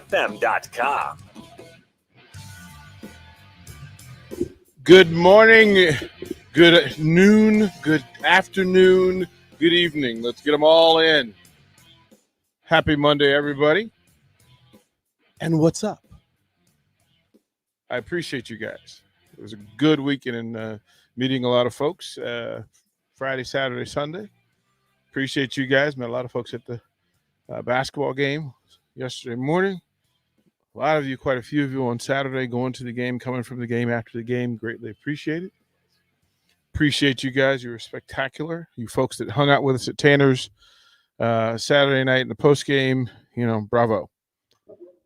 FM.com. Good morning, good noon, good afternoon, good evening. Let's get them all in. Happy Monday, everybody. And what's up? I appreciate you guys. It was a good weekend and meeting a lot of folks Friday, Saturday, Sunday. Appreciate you guys. Met a lot of folks at the basketball game yesterday morning. A lot of you, quite a few of you on Saturday going to the game, coming from the game after the game. Greatly appreciate it. Appreciate you guys. You were spectacular. You folks that hung out with us at Tanner's Saturday night in the post game, bravo.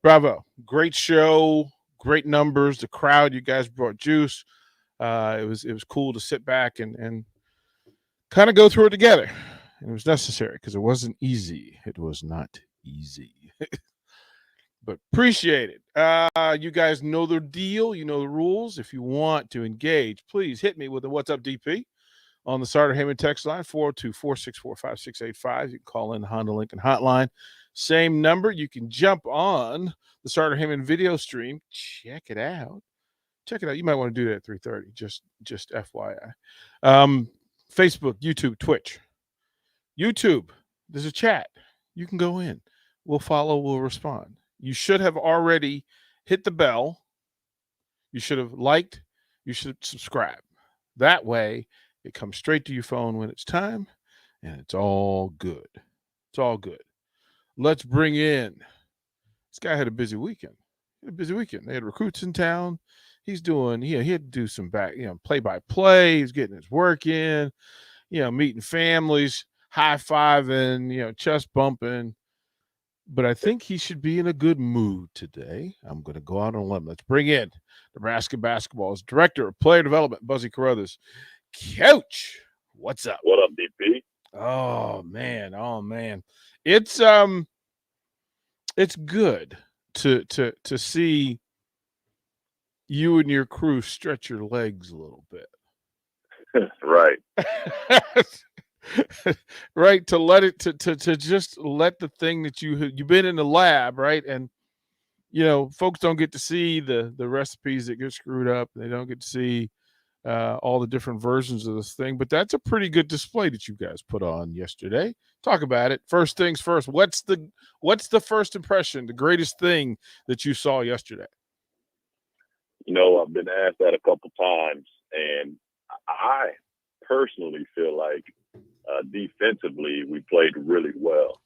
Bravo. Great show, great numbers. The crowd, you guys brought juice. It was cool to sit back and kind of go through it together. And it was necessary because it wasn't easy. It was not easy. But appreciate it. You guys know the deal. You know the rules. If you want to engage, please hit me with a What's Up DP on the Sartor Hamann text line, 402-464-5685. You can call in the Honda Lincoln hotline. Same number. You can jump on the Sartor Hamann video stream. Check it out. You might want to do that at 3:30, just FYI. Facebook, YouTube, Twitch. YouTube, there's a chat. You can go in. We'll follow. We'll respond. You should have already hit the bell. You should have liked. You should subscribe. That way, it comes straight to your phone when it's time, and it's all good. It's all good. Let's bring in. This guy had a busy weekend. They had recruits in town. He's doing, he had to do some back, play-by-play. He's getting his work in, meeting families, high-fiving, chest bumping. But I think he should be in a good mood today. I'm going to go out on a limb. Let's bring in Nebraska Basketball's Director of Player Development, Buzzy Carruthers. Coach, what's up? What up, DP? Oh man. It's good to see you and your crew stretch your legs a little bit. Right. Right, to let it to just let the thing that you've been in the lab, right? And folks don't get to see the recipes that get screwed up. They don't get to see all the different versions of this thing, but that's a pretty good display that you guys put on yesterday. Talk about it. First things first. What's the first impression, the greatest thing that you saw yesterday? I've been asked that a couple times, and I personally feel like defensively we played really well.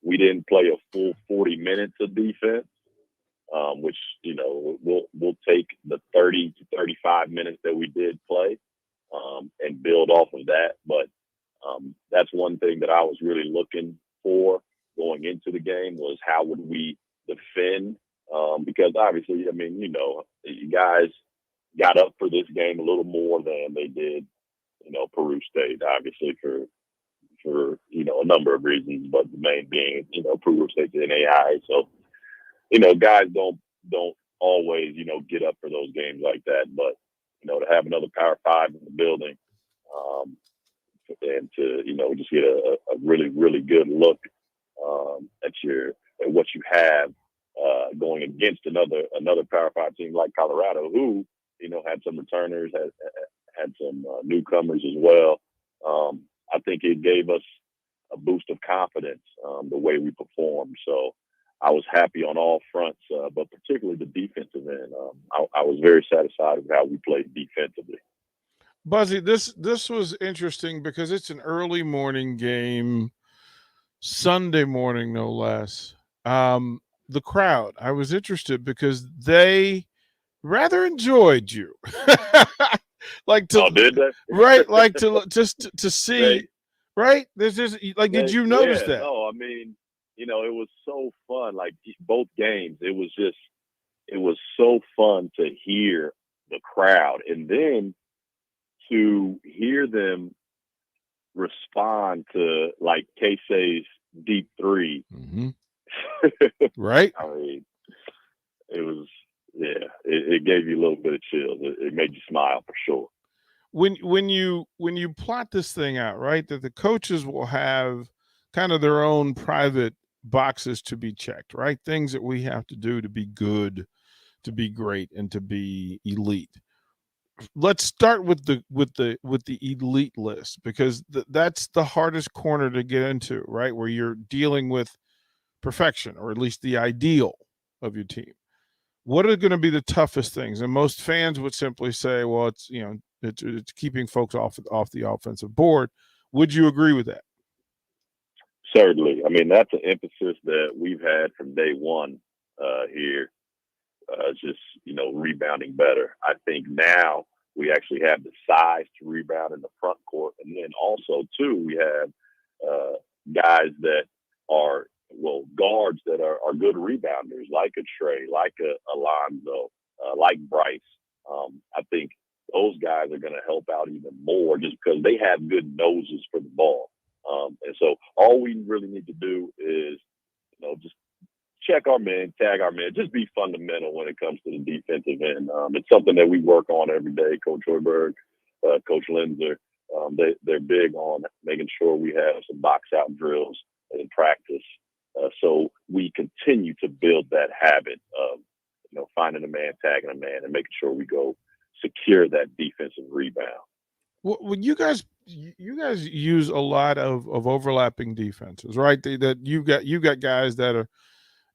We didn't play a full 40 minutes of defense, which we'll take the 30 to 35 minutes that we did play and build off of that. But that's one thing that I was really looking for going into the game was how would we defend, because obviously, you guys got up for this game a little more than they did, Peru State, obviously for a number of reasons, but the main being, Peru State's NAI. So, guys don't always, get up for those games like that. But, to have another Power 5 in the building and to, just get a really, really good look at what you have going against another Power 5 team like Colorado, who, had some returners, had some newcomers as well. I think it gave us a boost of confidence the way we performed. So I was happy on all fronts, but particularly the defensive end. I was very satisfied with how we played defensively. Buzzy, this was interesting because it's an early morning game, Sunday morning, no less. The crowd, I was interested because they rather enjoyed you. Did they? Right? Like to see, right? There's just did you notice that? No, it was so fun. Like both games, it was so fun to hear the crowd and then to hear them respond to like Casey's deep three. Mm-hmm. Right? It was, it gave you a little bit of chills. It made you smile for sure. When you plot this thing out, right, that the coaches will have kind of their own private boxes to be checked, right? Things that we have to do to be good, to be great, and to be elite. Let's start with the elite list, because that's the hardest corner to get into, right? Where you're dealing with perfection, or at least the ideal of your team. What are going to be the toughest things? And most fans would simply say, well, it's keeping folks off the offensive board. Would you agree with that? Certainly. I mean, that's an emphasis that we've had from day one here. Just, rebounding better. I think now we actually have the size to rebound in the front court. And then also, too, we have guys that are, guards that are good rebounders, like a Trey, like a Alonzo, like Bryce. I think those guys are going to help out even more just because they have good noses for the ball. And so all we really need to do is, just check our men, tag our men, just be fundamental when it comes to the defensive end. It's something that we work on every day. Coach Hoiberg, Coach Linzer, they're big on making sure we have some box out drills in practice. So we continue to build that habit of, finding a man, tagging a man, and making sure we go secure that defensive rebound. Well, you guys use a lot of overlapping defenses, right? That you got guys that are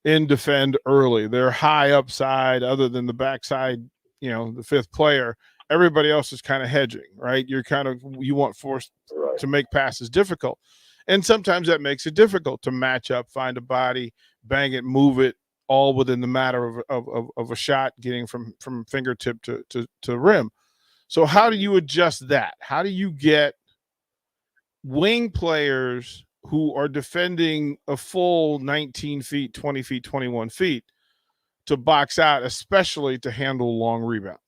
in defend early. They're high upside, other than the backside, the fifth player. Everybody else is kind of hedging, right? You want forced Right. to make passes difficult. And sometimes that makes it difficult to match up, find a body, bang it, move it, all within the matter of a shot getting from fingertip to rim. So how do you adjust that? How do you get wing players who are defending a full 19 feet, 20 feet, 21 feet to box out, especially to handle long rebounds?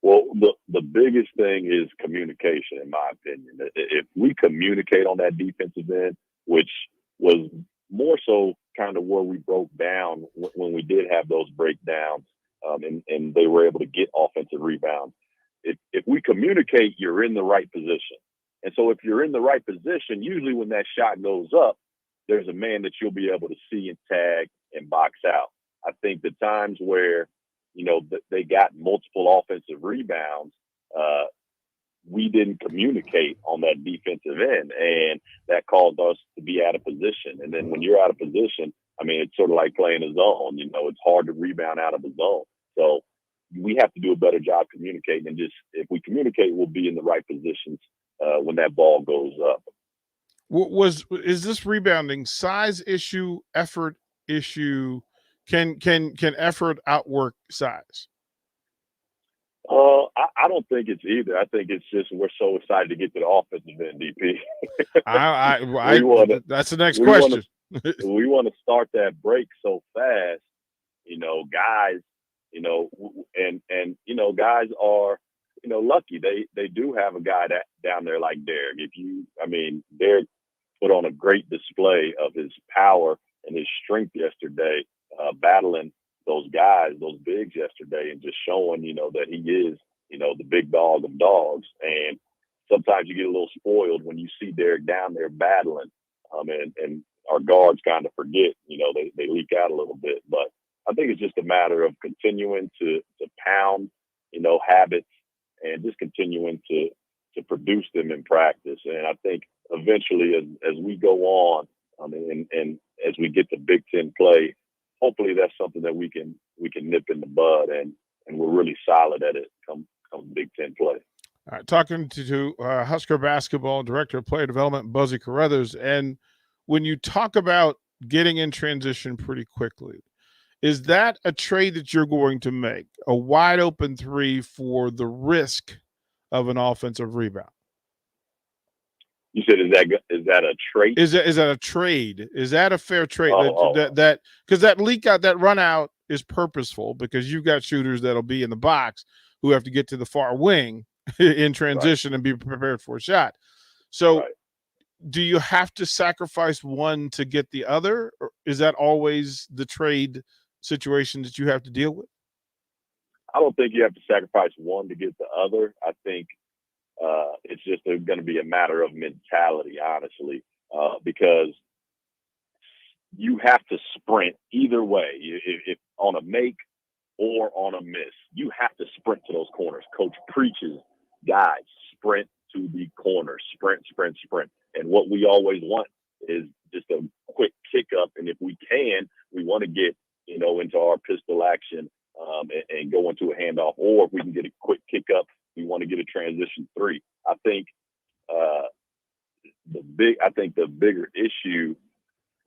Well, the biggest thing is communication, in my opinion. If we communicate on that defensive end, which was more so kind of where we broke down when we did have those breakdowns, and they were able to get offensive rebounds. If we communicate, you're in the right position. And so if you're in the right position, usually when that shot goes up, there's a man that you'll be able to see and tag and box out. I think the times where, they got multiple offensive rebounds, we didn't communicate on that defensive end, and that caused us to be out of position. And then when you're out of position, I mean, it's sort of like playing a zone. It's hard to rebound out of a zone. So we have to do a better job communicating, and just if we communicate, we'll be in the right positions when that ball goes up. Is this rebounding size issue, effort issue? Can effort outwork size? I don't think it's either. I think it's just we're so excited to get to the offensive end, DP. That's the next question. We want to start that break so fast, guys, and guys are, lucky. They do have a guy down there like Derek. Derek put on a great display of his power and his strength yesterday, battling those guys, those bigs yesterday, and just showing, that he is, the big dog of dogs. And sometimes you get a little spoiled when you see Derek down there battling, and our guards kind of forget, they leak out a little bit. But I think it's just a matter of continuing to pound, habits, and just continuing to produce them in practice. And I think eventually, as we go on, and as we get to Big Ten play, hopefully that's something that we can nip in the bud, and we're really solid at it come Big Ten play. All right, talking to Husker basketball director of player development, Buzzy Carruthers. And when you talk about getting in transition pretty quickly, is that a trade that you're going to make, a wide open three for the risk of an offensive rebound? You said, is that a trade? Is that a trade? Is that a fair trade? That because that leak out, that run out is purposeful, because you've got shooters that'll be in the box who have to get to the far wing in transition, right, and be prepared for a shot. So right, do you have to sacrifice one to get the other? Or is that always the trade situation that you have to deal with? I don't think you have to sacrifice one to get the other. I think it's just going to be a matter of mentality, honestly, because you have to sprint either way. If on a make or on a miss, you have to sprint to those corners. Coach preaches, guys, sprint to the corners, sprint, sprint, sprint. And what we always want is just a quick kick up. And if we can, we want to get, into our pistol action and go into a handoff. Or if we can get a quick kick up, we want to get a transition 3. I think the bigger issue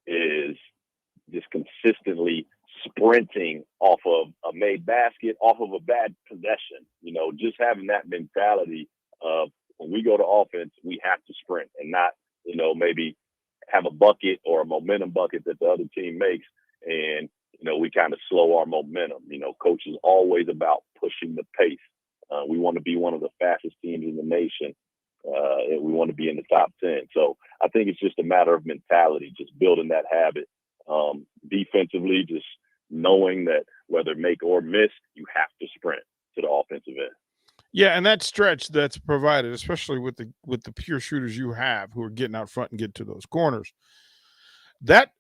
is just consistently sprinting off of a made basket, off of a bad possession. Just having that mentality of when we go to offense, we have to sprint and not, maybe have a bucket or a momentum bucket that the other team makes. And, we kind of slow our momentum. Coach is always about pushing the pace. We want to be one of the fastest teams in the nation. And we want to be in the top 10. So I think it's just a matter of mentality, just building that habit. Defensively, just knowing that whether make or miss, you have to sprint to the offensive end. Yeah, and that stretch that's provided, especially with the pure shooters you have who are getting out front and get to those corners. That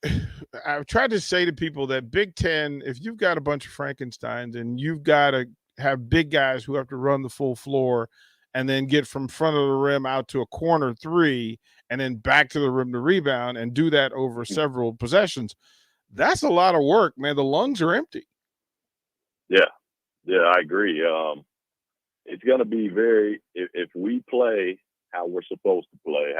I've tried to say to people that Big Ten, if you've got a bunch of Frankensteins and you've got to have big guys who have to run the full floor and then get from front of the rim out to a corner 3 and then back to the rim to rebound and do that over several possessions, that's a lot of work, man. The lungs are empty. Yeah, I agree. It's going to be if we play how we're supposed to play,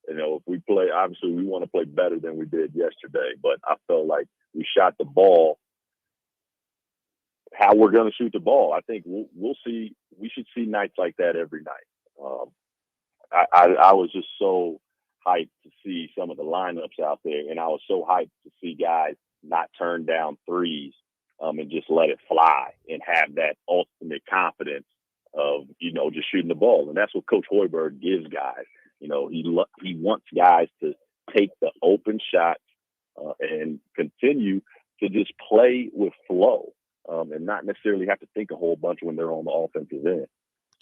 if we play, obviously we want to play better than we did yesterday, but I felt like we shot the ball how we're going to shoot the ball. I think we'll see. We should see nights like that every night. I was just so hyped to see some of the lineups out there, and I was so hyped to see guys not turn down threes and just let it fly and have that ultimate confidence of, just shooting the ball. And that's what Coach Hoiberg gives guys. He wants guys to take the open shots and continue to just play with flow and not necessarily have to think a whole bunch when they're on the offensive end.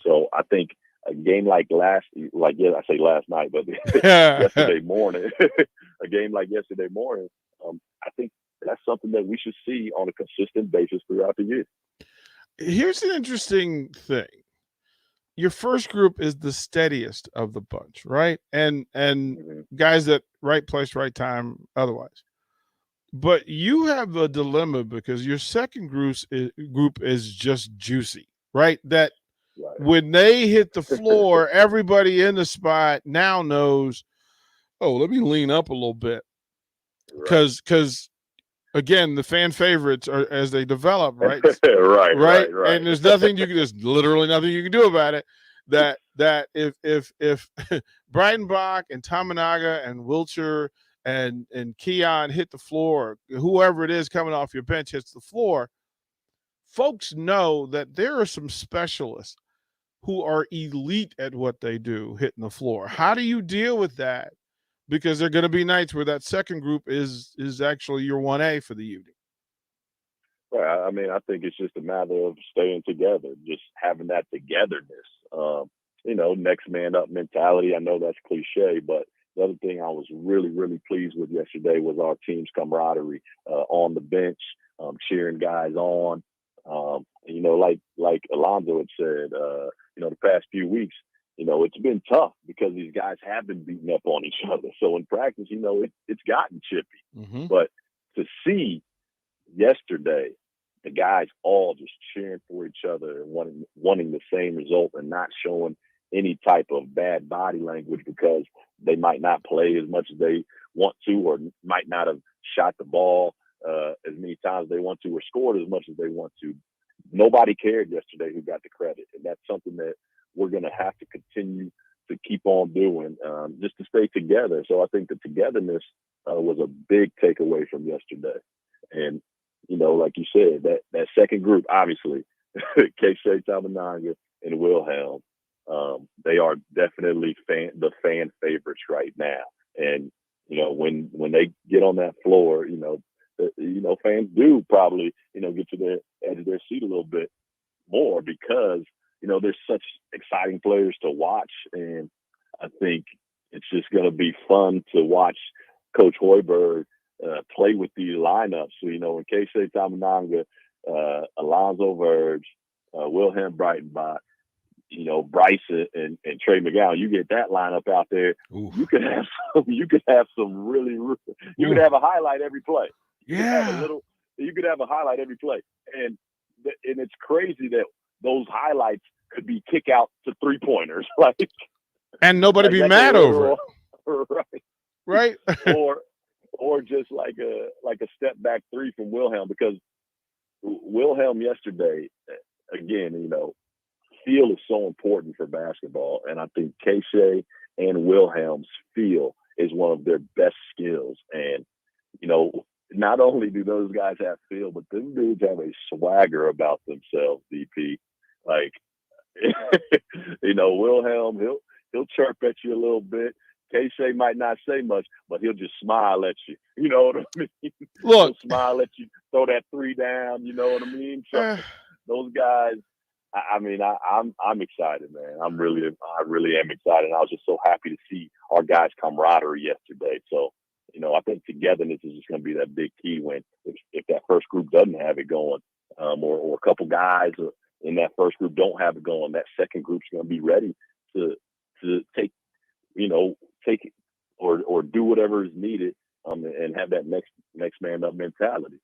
So I think a game like last night, but yesterday morning, a game like yesterday morning, I think that's something that we should see on a consistent basis throughout the year. Here's an interesting thing. Your first group is the steadiest of the bunch, right? And guys that right place, right time, otherwise. But you have a dilemma because your second group is just juicy, right? That when they hit the floor, everybody in the spot now knows, oh, let me lean up a little bit. Because again, the fan favorites are as they develop, right? right. And there's there's literally nothing you can do about it. That if Breitenbach and Tamanaga and Wilcher and Keon hit the floor, whoever it is coming off your bench hits the floor, folks know that there are some specialists who are elite at what they do hitting the floor. How do you deal with that? Because there are going to be nights where that second group is actually your 1A for the evening. Well, I mean, I think it's just a matter of staying together, just having that togetherness. Next man up mentality. I know that's cliche, but the other thing I was really, really pleased with yesterday was our team's camaraderie on the bench, cheering guys on. Like Alonzo had said, the past few weeks, it's been tough because these guys have been beating up on each other. So in practice, it's gotten chippy. Mm-hmm. But to see yesterday the guys all just cheering for each other and wanting the same result and not showing any type of bad body language because they might not play as much as they want to or might not have shot the ball as many times as they want to or scored as much as they want to. Nobody cared yesterday who got the credit. And that's something that we're going to have to continue to keep on doing just to stay together. So I think the togetherness was a big takeaway from yesterday. And, like you said, that second group, obviously, Keisha Tamanaga and Wilhelm, they are definitely the fan favorites right now. And, when they get on that floor, fans do probably, get to the edge of their seat a little bit more because, there's such exciting players to watch. And I think it's just going to be fun to watch Coach Hoiberg play with these lineups. So, when Keisei Tamananga, Alonzo Verge, Wilhelm Breitenbach, Bryce and Trey McGowan, you get that lineup out there. Ooh. You could have some really you could have a highlight every play. You could have a highlight every play. And it's crazy that those highlights could be kick out to 3-pointers. And nobody be mad over it. Right. or just like a step back three from Wilhelm, because Wilhelm yesterday, again, feel is so important for basketball. And I think Keisei and Wilhelm's feel is one of their best skills. And, not only do those guys have feel, but them dudes have a swagger about themselves, DP. Wilhelm, he'll chirp at you a little bit. Keisei might not say much, but he'll just smile at you. You know what I mean? Look, he'll smile at you, throw that three down. You know what I mean? So those guys, I'm excited, man. I really am excited. And I was just so happy to see our guys' camaraderie yesterday. So, I think togetherness is just going to be that big key when if that first group doesn't have it going, or a couple guys in that first group don't have it going, that second group's going to be ready to take it or do whatever is needed, and have that next man up mentality.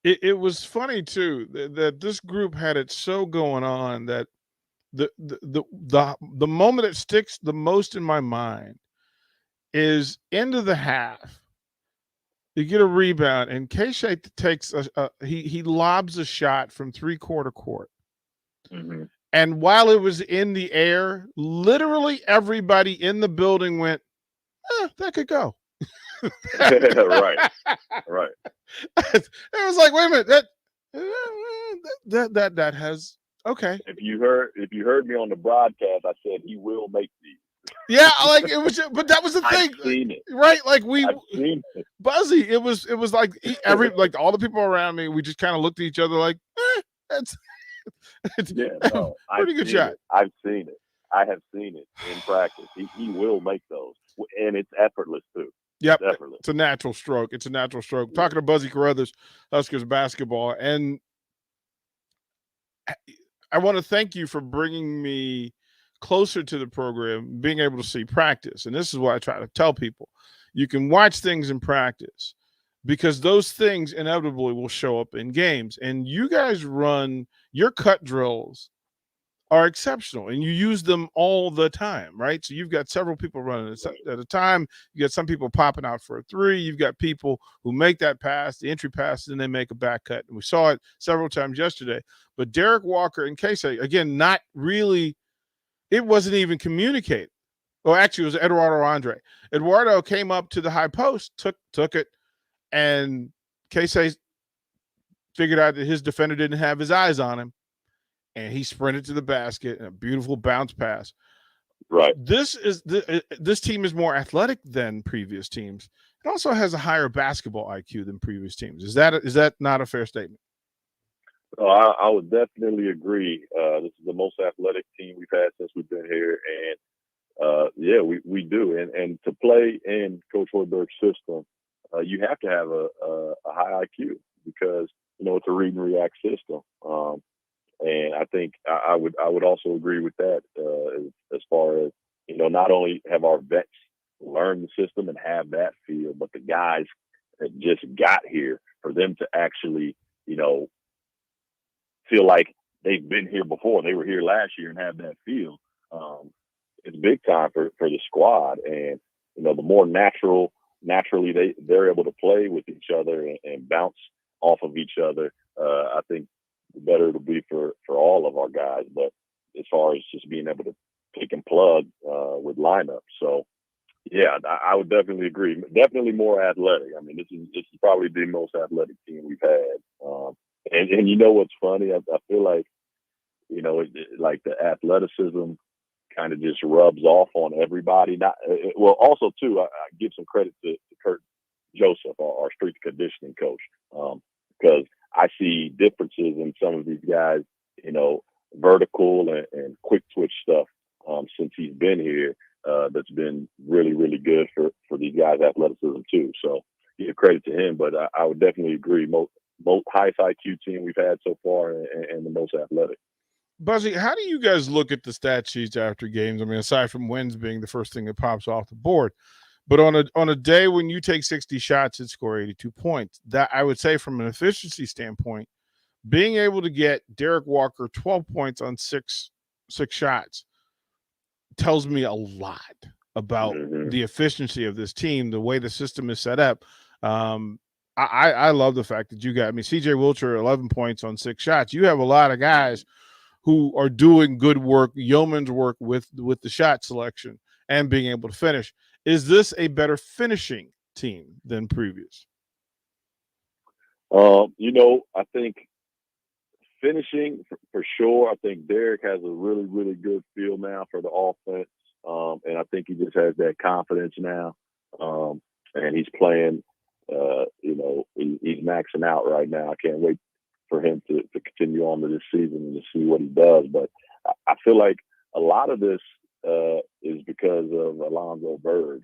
It was funny too that this group had it so going on that the moment that sticks the most in my mind is end of the half. You get a rebound, and Keisei takes he lobs a shot from 3/4 court. Mm-hmm. And while it was in the air, literally everybody in the building went, that could go. Right. It was like, wait a minute, that has okay. If you heard me on the broadcast, I said he will make these. Yeah, it was, but that was the thing, I've seen it. right? I've seen it. Buzzy. It was like all the people around me, we just kind of looked at each other like, it's pretty good shot. I've seen it. I have seen it in practice. He will make those, and it's effortless too. Yep, it's a natural stroke. Talking to Buzzy Carruthers, Huskers basketball, and I want to thank you for bringing me closer to the program, being able to see practice. And this is what I try to tell people. You can watch things in practice because those things inevitably will show up in games. And you guys run your cut drills are exceptional, and you use them all the time, right? So you've got several people running at a time. You got some people popping out for a three. You've got people who make that pass, the entry pass, and they make a back cut. And we saw it several times yesterday. But Derek Walker and Keisei, again, not really – it wasn't even communicated. Well, actually, it was Eduardo Andre. Eduardo came up to the high post, took it, and Keisei figured out that his defender didn't have his eyes on him, and he sprinted to the basket and a beautiful bounce pass. Right. This team is more athletic than previous teams. It also has a higher basketball IQ than previous teams. Is that not a fair statement? Oh, I would definitely agree. This is the most athletic team we've had since we've been here, and we do. And to play in Coach Hoiberg's system, you have to have a high IQ because it's a read and react system. And I think I would also agree with that as far as not only have our vets learn the system and have that feel, but the guys that just got here, for them to actually feel like they've been here before. They were here last year and have that feel. It's big time for the squad. And, the more naturally they're able to play with each other and bounce off of each other, I think the better it'll be for all of our guys. But as far as just being able to pick and plug with lineups. So, yeah, I would definitely agree. Definitely more athletic. I mean, this is probably the most athletic team we've had. And what's funny? I feel like, like the athleticism kind of just rubs off on everybody. Also too, I give some credit to Kurt Joseph, our strength conditioning coach, because I see differences in some of these guys, vertical and quick twitch stuff since he's been here. That's been really, really good for these guys' athleticism too. So give credit to him. But I would definitely agree. Most highest IQ team we've had so far, and the most athletic. Buzzy, how do you guys look at the stat sheets after games? I mean, aside from wins being the first thing that pops off the board, but on a day when you take 60 shots and score 82 points, that I would say from an efficiency standpoint, being able to get Derek Walker 12 points on six shots tells me a lot about the efficiency of this team, the way the system is set up. I love the fact that you got, I mean, CJ Wilcher, 11 points on 6 shots. You have a lot of guys who are doing good work, yeoman's work with the shot selection and being able to finish. Is this a better finishing team than previous? I think finishing for sure. I think Derek has a really, really good feel now for the offense. And I think he just has that confidence now. And he's playing, he's maxing out right now. I can't wait for him to continue on to this season and to see what he does. But I feel like a lot of this is because of Alonzo Verge.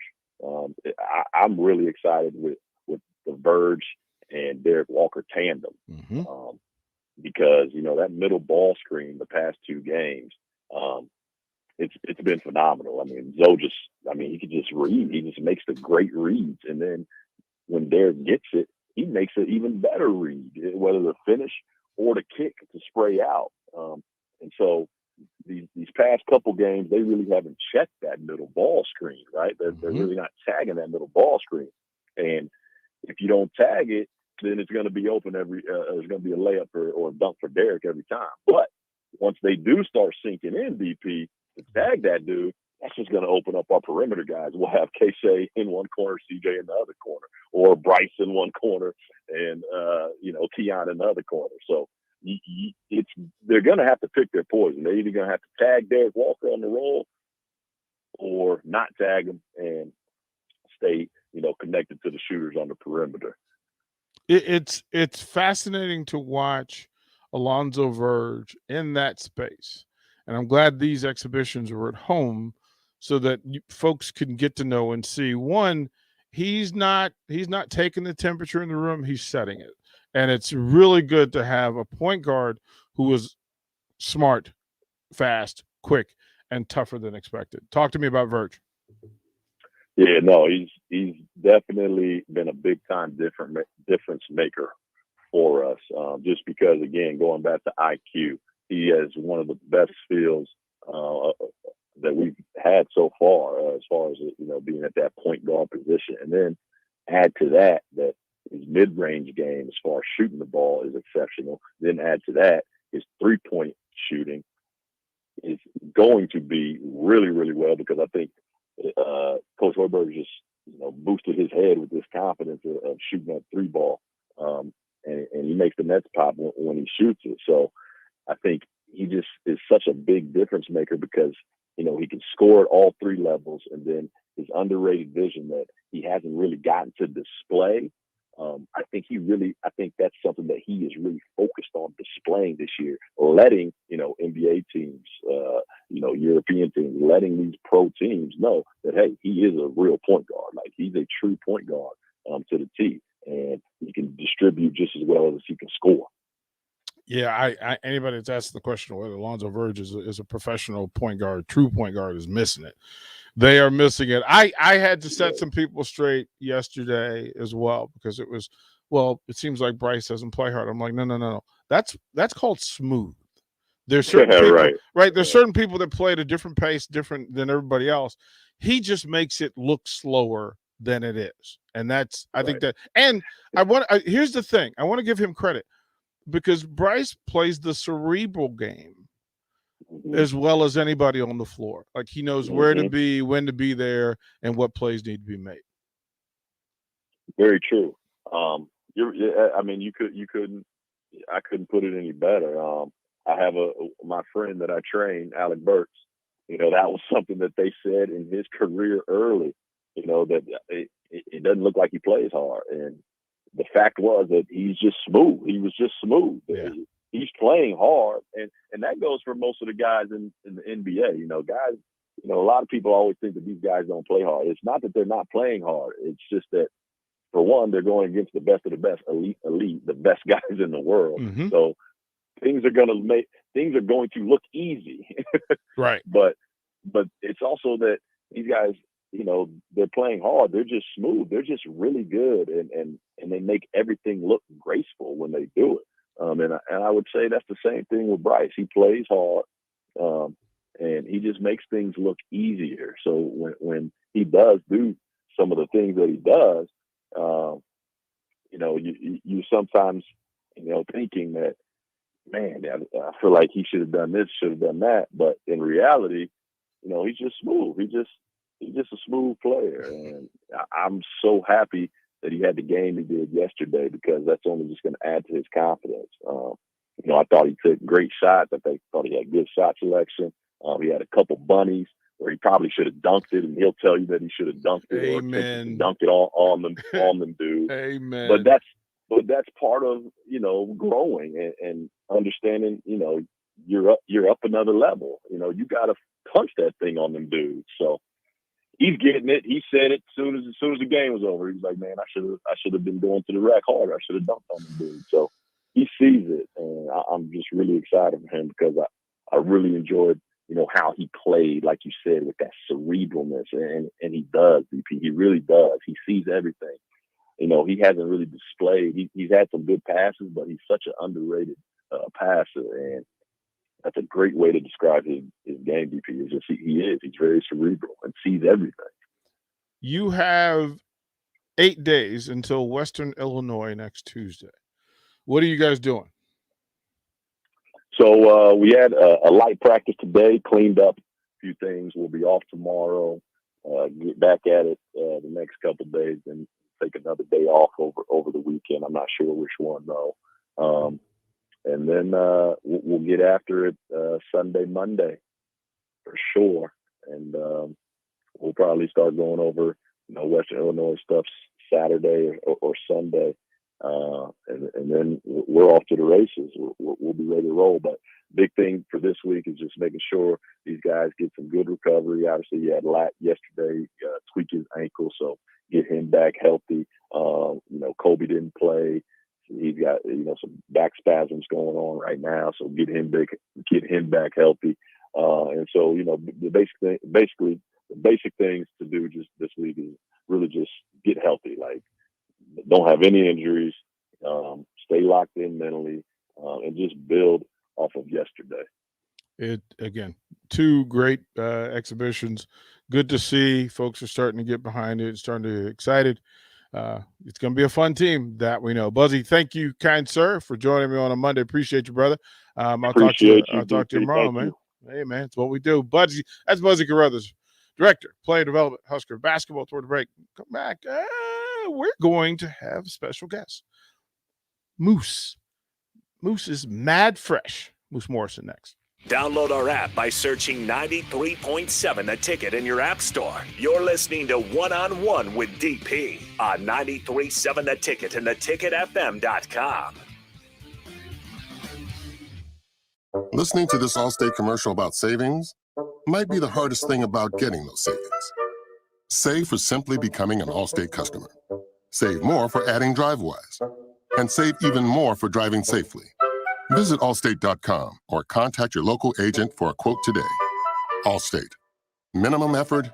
I'm really excited with the Verge and Derek Walker tandem. Because, that middle ball screen the past 2 games, it's been phenomenal. I mean, he can just read. He just makes the great reads. And then when Derek gets it, he makes an even better read, whether the finish or the kick to spray out. And so these past couple games, they really haven't checked that middle ball screen, right? They're really not tagging that middle ball screen. And if you don't tag it, then it's going to be open there's going to be a layup or a dunk for Derek every time. But once they do start sinking in DP to tag that dude, that's just going to open up our perimeter guys. We'll have Keisha in one corner, CJ in the other corner, or Bryce in one corner, and Keon in the other corner. So they're going to have to pick their poison. They're either going to have to tag Derek Walker on the roll, or not tag him and stay, connected to the shooters on the perimeter. It's fascinating to watch Alonzo Verge in that space, and I'm glad these exhibitions were at home so that folks can get to know and see. One, he's not taking the temperature in the room; he's setting it, and it's really good to have a point guard who is smart, fast, quick, and tougher than expected. Talk to me about Verge. Yeah, no, he's definitely been a big time difference maker for us. Just because, again, going back to IQ, he has one of the best feels that we've had so far as being at that point guard position. And then add to that his mid-range game as far as shooting the ball is exceptional. Then add to that his 3-point shooting is going to be really, really well, because I think Coach Hoiberg just boosted his head with this confidence of shooting that 3 ball, and he makes the Nets pop when he shoots it. So I think he just is such a big difference maker because he can score at all 3 levels, and then his underrated vision that he hasn't really gotten to display. I think that's something that he is really focused on displaying this year, letting NBA teams, European teams, letting these pro teams know that, hey, he is a real point guard. Like, he's a true point guard to the T, and he can distribute just as well as he can score. Yeah, anybody that's asked the question whether Alonzo Verge is a professional point guard, true point guard, is missing it. They are missing it. I had to set some people straight yesterday as well, because it was, it seems like Bryce doesn't play hard. I'm like, no. That's called smooth. There's certain people, right? There's certain people that play at a different pace, different than everybody else. He just makes it look slower than it is. And I think that, and here's the thing. I want to give him credit, because Bryce plays the cerebral game as well as anybody on the floor. Like, he knows where to be, when to be there, and what plays need to be made. Very true. I couldn't put it any better. I have my friend that I train, Alec Burks. That was something that they said in his career early. That it doesn't look like he plays hard, and the fact was that he's just smooth. He was just smooth. Yeah. He's playing hard, and that goes for most of the guys in the NBA. Guys, a lot of people always think that these guys don't play hard. It's not that they're not playing hard. It's just that for one, they're going against the best of the best, elite, the best guys in the world. Mm-hmm. So things are going to look easy. Right. But it's also that these guys, they're playing hard. They're just smooth. They're just really good, and they make everything look graceful when they do it. And I would say that's the same thing with Bryce. He plays hard, and he just makes things look easier. So when he does do some of the things that he does, you sometimes, thinking that, man, I feel like he should have done this, should have done that. But in reality, he's just smooth. He's just a smooth player. And I'm so happy that he had the game he did yesterday, because that's only just going to add to his confidence. I thought he took great shots. I thought he had good shot selection. He had a couple bunnies where he probably should have dunked it, and he'll tell you that he should have dunked it. Amen. Or dunked it on them dudes. Amen. But that's part of growing and understanding. You're up another level. You got to punch that thing on them dudes. So he's getting it. He said it as soon as the game was over. He was like, man, I should have been going to the rack harder. I should have dunked on them dudes. So he sees it, and I'm just really excited for him, because I really enjoyed how he played, like you said, with that cerebralness, and he does, BP. He really does. He sees everything. He hasn't really displayed. He's had some good passes, but he's such an underrated passer, and that's a great way to describe his game, BP. Is just he's very cerebral and sees everything. You have 8 days until Western Illinois next Tuesday. What are you guys doing? So we had a light practice today, cleaned up a few things. We'll be off tomorrow, get back at it the next couple of days, and take another day off over the weekend. I'm not sure which one, though. And then we'll get after it Sunday, Monday, for sure. And we'll probably start going over, Western Illinois stuff Saturday or Sunday. And then we're off to the races. We'll be ready to roll. But big thing for this week is just making sure these guys get some good recovery. Obviously, you had Lat yesterday tweak his ankle, so get him back healthy. Kobe didn't play. He's got some back spasms going on right now, so get him back healthy. And so the basic things to do just this week is really just get healthy. Like, don't have any injuries, stay locked in mentally, and just build off of yesterday. Again, 2 great exhibitions. Good to see. Folks are starting to get behind it, starting to get excited. It's going to be a fun team, that we know. Buzzy, thank you, kind sir, for joining me on a Monday. Appreciate you, brother. I'll talk to you tomorrow, man. Hey, man, it's what we do. Buzzy, that's Buzzy Carruthers, Director, Player Development, Husker Basketball. Toward the break. Come back. We're going to have special guests. Moose. Moose is mad fresh. Moose Morrison next. Download our app by searching 93.7 The Ticket in your app store. You're listening to One-on-One with DP on 93.7 The Ticket and theticketfm.com. Listening to this Allstate commercial about savings might be the hardest thing about getting those savings. Save for simply becoming an Allstate customer. Save more for adding DriveWise. And save even more for driving safely. Visit Allstate.com or contact your local agent for a quote today. Allstate. Minimum effort,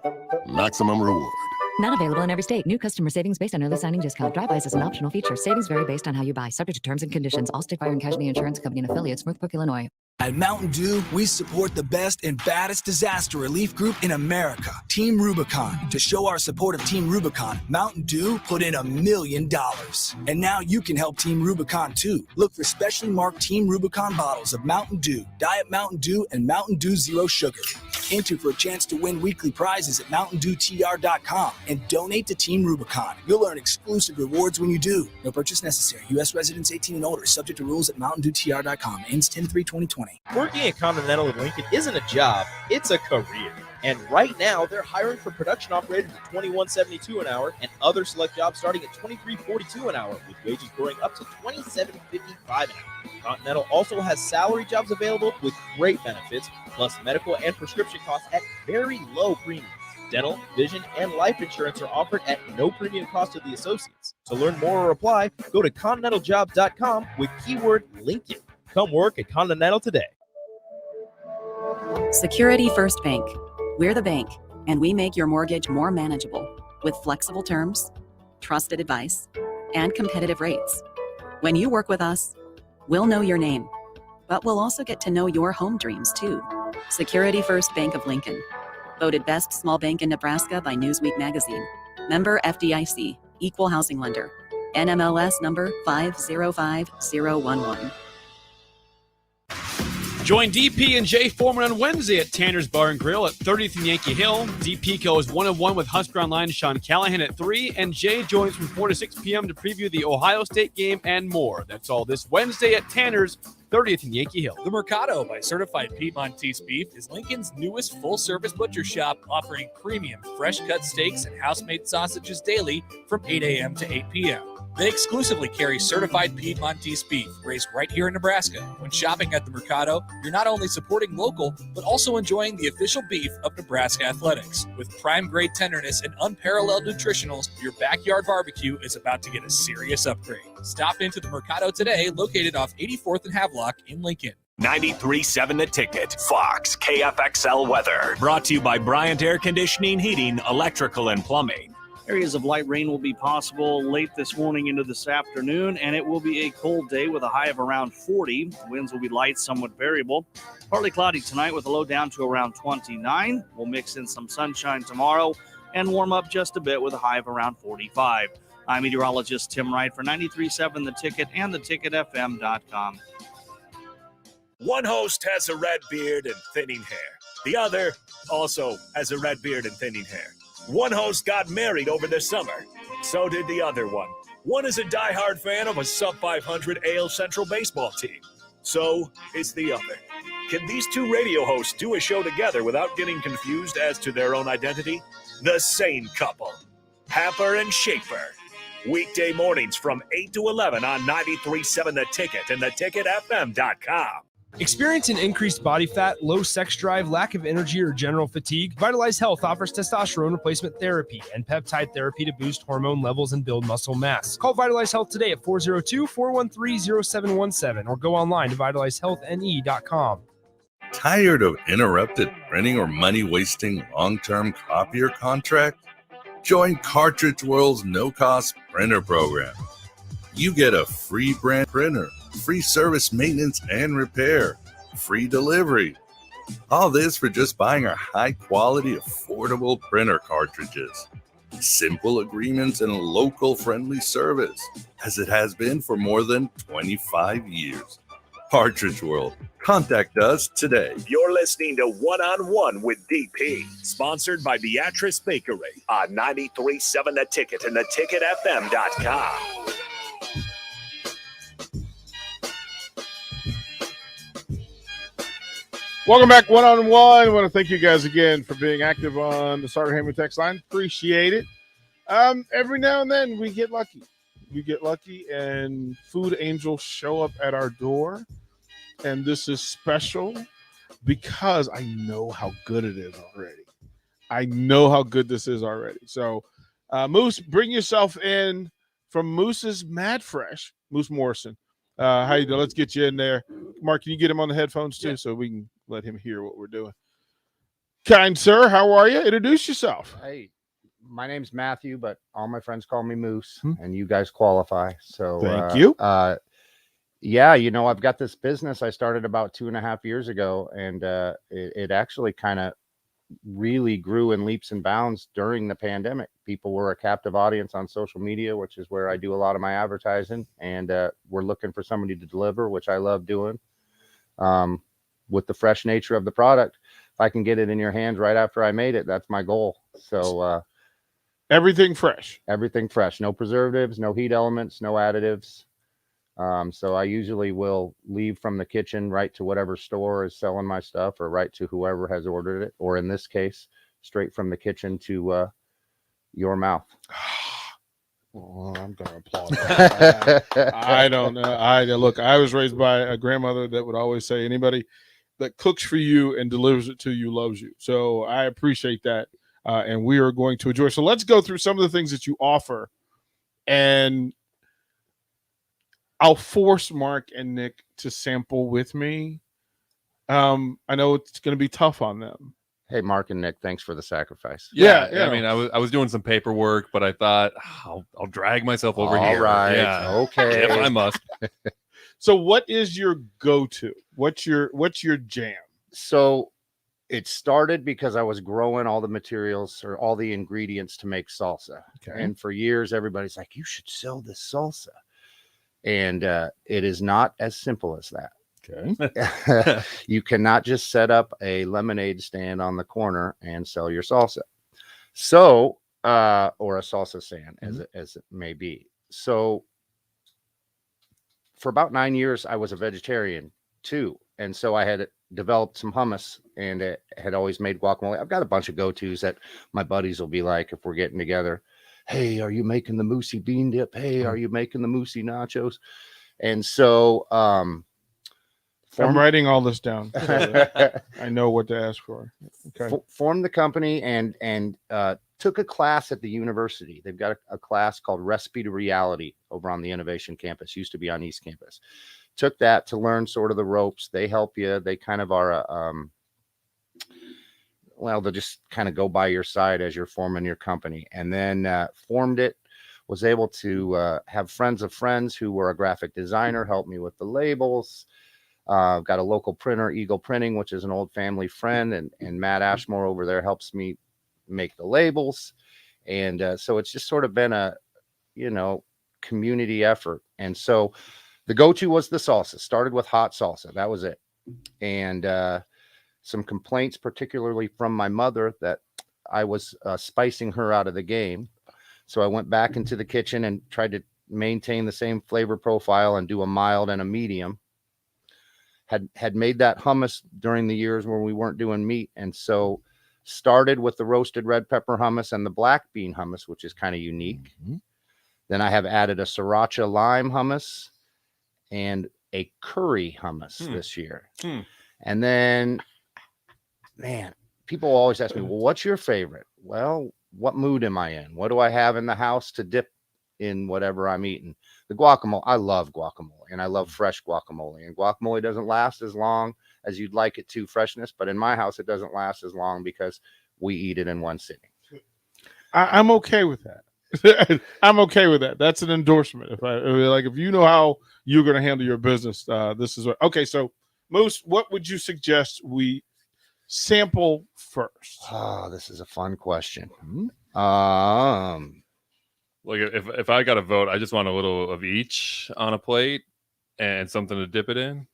maximum reward. Not available in every state. New customer savings based on early signing discount. DriveWise is an optional feature. Savings vary based on how you buy. Subject to terms and conditions. Allstate Fire and Casualty Insurance Company and Affiliates, Northbrook, Illinois. At Mountain Dew, we support the best and baddest disaster relief group in America, Team Rubicon. To show our support of Team Rubicon, Mountain Dew put in $1 million. And now you can help Team Rubicon too. Look for specially marked Team Rubicon bottles of Mountain Dew, Diet Mountain Dew, and Mountain Dew Zero Sugar. Enter for a chance to win weekly prizes at MountainDewTR.com and donate to Team Rubicon. You'll earn exclusive rewards when you do. No purchase necessary. U.S. residents 18 and older. Subject to rules at MountainDewTR.com. Ends 10/3/2020. Working at Continental in Lincoln isn't a job, it's a career. And right now, they're hiring for production operators at $21.72 an hour and other select jobs starting at $23.42 an hour, with wages growing up to $27.55 an hour. Continental also has salary jobs available with great benefits, plus medical and prescription costs at very low premiums. dental, vision, and life insurance are offered at no premium cost to the associates. To learn more or apply, go to continentaljobs.com with keyword Lincoln. Come work at Continental today. Security First Bank. We're the bank, and we make your mortgage more manageable with flexible terms, trusted advice, and competitive rates. When you work with us, we'll know your name, but we'll also get to know your home dreams too. Security First Bank of Lincoln. Voted best small bank in Nebraska by Newsweek magazine. Member FDIC, equal housing lender. NMLS number 505011. Join DP and Jay Foreman on Wednesday at Tanner's Bar and Grill at 30th and Yankee Hill. DP goes 1-on-1 with Husker Online Sean Callahan at 3, and Jay joins from 4 to 6 p.m. to preview the Ohio State game and more. That's all this Wednesday at Tanner's, 30th and Yankee Hill. The Mercado by Certified Piedmontese Beef is Lincoln's newest full-service butcher shop, offering premium fresh-cut steaks and house-made sausages daily from 8 a.m. to 8 p.m. They exclusively carry certified Piedmontese beef raised right here in Nebraska. When shopping at the Mercado, you're not only supporting local, but also enjoying the official beef of Nebraska Athletics. With prime-grade tenderness and unparalleled nutritionals, your backyard barbecue is about to get a serious upgrade. Stop into the Mercado today, located off 84th and Havelock in Lincoln. 93.7 The Ticket, Fox, KFXL weather. Brought to you by Bryant Air Conditioning, Heating, Electrical, and Plumbing. Areas of light rain will be possible late this morning into this afternoon, and it will be a cold day with a high of around 40. Winds will be light, somewhat variable. Partly cloudy tonight with a low down to around 29. We'll mix in some sunshine tomorrow and warm up just a bit with a high of around 45. I'm meteorologist Tim Wright for 93.7 The Ticket and theticketfm.com. One host has a red beard and thinning hair. The other also has a red beard and thinning hair. One host got married over the summer. So did the other one. One is a diehard fan of a sub-500 AL Central baseball team. So is the other. Can these two radio hosts do a show together without getting confused as to their own identity? The same couple. Happer and Schaefer. Weekday mornings from 8 to 11 on 93.7 The Ticket and theticketfm.com. Experiencing increased body fat, low sex drive, lack of energy, or general fatigue? Vitalize Health offers testosterone replacement therapy and peptide therapy to boost hormone levels and build muscle mass. Call Vitalize Health today at 402-413-0717 or go online to vitalizehealthne.com. Tired of interrupted printing or money-wasting long-term copier contract? Join Cartridge World's no-cost printer program. You get a free brand printer, free service maintenance and repair, free delivery. All this for just buying our high-quality, affordable printer cartridges. Simple agreements and local friendly service, as it has been for more than 25 years. Cartridge World. Contact us today. You're listening to One-on-One with DP, sponsored by Beatrice Bakery on 93.7 The Ticket and theticketfm.com. Welcome back, One-on-One. I want to thank you guys again for being active on the Starter Heyman text line. Appreciate it. Every now and then we get lucky. And food angels show up at our door. And this is special because I know how good it is already. I know how good this is already. So, Moose, bring yourself in from Moose's Mad Fresh. Moose Morrison. How you doing? Let's get you in there. Mark, can you get him on the headphones too so we can let him hear what we're doing? Kind sir, how are you? Introduce yourself. Hey, my name's Matthew, but all my friends call me Moose, and you guys qualify. So thank you. Yeah, I've got this business I started about 2.5 years ago, and it actually kind of really grew in leaps and bounds during the pandemic. People were a captive audience on social media, which is where I do a lot of my advertising, and we're looking for somebody to deliver, which I love doing. With the fresh nature of the product, if I can get it in your hands right after I made it, that's my goal. So everything fresh, no preservatives, no heat elements, no additives. So I usually will leave from the kitchen right to whatever store is selling my stuff, or right to whoever has ordered it, or in this case, straight from the kitchen to your mouth. Oh, I'm going to applaud that. I don't know. Look, I was raised by a grandmother that would always say, anybody that cooks for you and delivers it to you loves you. So I appreciate that. and we are going to enjoy. So let's go through some of the things that you offer, and I'll force Mark and Nick to sample with me. I know it's going to be tough on them. Hey, Mark and Nick, thanks for the sacrifice. Yeah. I mean, I was doing some paperwork, but I thought I'll drag myself over here. All right. Yeah. Okay. If I must. So what is your go-to? What's your jam? So it started because I was growing all the materials or all the ingredients to make salsa. Okay. And for years, everybody's like, you should sell this salsa. And it is not as simple as that. Okay. You cannot just set up a lemonade stand on the corner and sell your salsa. So, or a salsa stand, as it may be. So for about 9 years, I was a vegetarian too. And so I had developed some hummus and had always made guacamole. I've got a bunch of go-tos that my buddies will be like, if we're getting together, hey, are you making the moosey bean dip? Hey, are you making the moosey nachos? And so, I'm writing all this down. So I know what to ask for. Okay. Formed the company and took a class at the university. They've got a class called Recipe to Reality over on the Innovation Campus. Used to be on East Campus. Took that to learn sort of the ropes. They help you. They kind of are they'll just kind of go by your side as you're forming your company. And then formed it. Was able to have friends of friends who were a graphic designer help me with the labels. I've got a local printer, Eagle Printing, which is an old family friend, and Matt Ashmore over there helps me make the labels. And so it's just sort of been a, community effort. And so the go-to was the salsa. Started with hot salsa. That was it. And some complaints, particularly from my mother, that I was spicing her out of the game. So I went back into the kitchen and tried to maintain the same flavor profile and do a mild and a medium. Had made that hummus during the years when we weren't doing meat. And so started with the roasted red pepper hummus and the black bean hummus, which is kind of unique. Mm-hmm. Then I have added a sriracha lime hummus and a curry hummus this year. And then, man, people always ask me, well, what's your favorite? Well, what mood am I in? What do I have in the house to dip in whatever I'm eating? The guacamole, I love guacamole, and I love fresh guacamole. And guacamole doesn't last as long as you'd like it to, freshness, but in my house, it doesn't last as long because we eat it in one sitting. I'm okay with that. I'm okay with that. That's an endorsement. If you know how you're going to handle your business, this is what. Okay, so Moose, what would you suggest we sample first? Oh, this is a fun question. Like if I got to vote, I just want a little of each on a plate and something to dip it in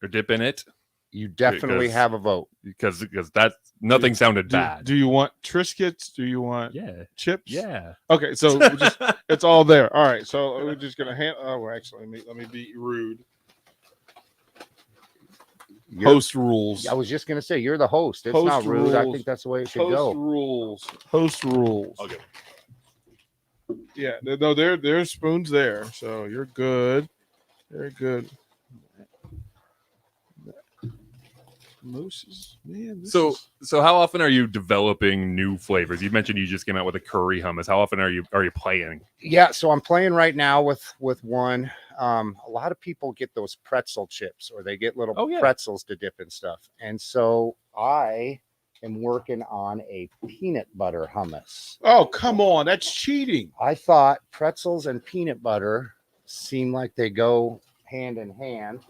or dip in it. You definitely have a vote because that nothing sounded bad. Do you want Triscuits? Do you want chips? Yeah. Okay, so it's all there. All right, so we're just gonna actually let me be rude. Host rules. I was just gonna say you're the host. It's host not rude. Rules. I think that's the way it should go. Host rules. Okay. Yeah, no, there's spoons there, so you're good. Very good. Moose, man. So how often are you developing new flavors? You mentioned you just came out with a curry hummus. How often are you playing? Yeah, so I'm playing right now with one. A lot of people get those pretzel chips, or they get little pretzels to dip and stuff. And so I am working on a peanut butter hummus. Oh, come on, that's cheating. I thought pretzels and peanut butter seem like they go hand in hand.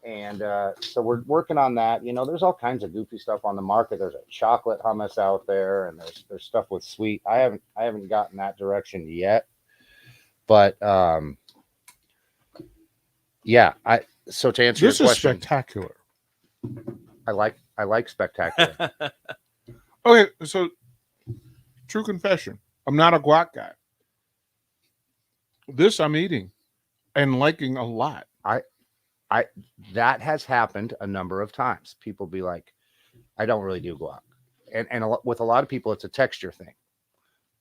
And so we're working on that. There's all kinds of goofy stuff on the market. There's a chocolate hummus out there, and there's stuff with sweet. I haven't gotten that direction yet. But yeah, so to answer your question, this is spectacular. I like spectacular. Okay, so true confession, I'm not a guac guy. This I'm eating and liking a lot. That has happened a number of times. People be like, I don't really do guac. And with a lot of people, it's a texture thing.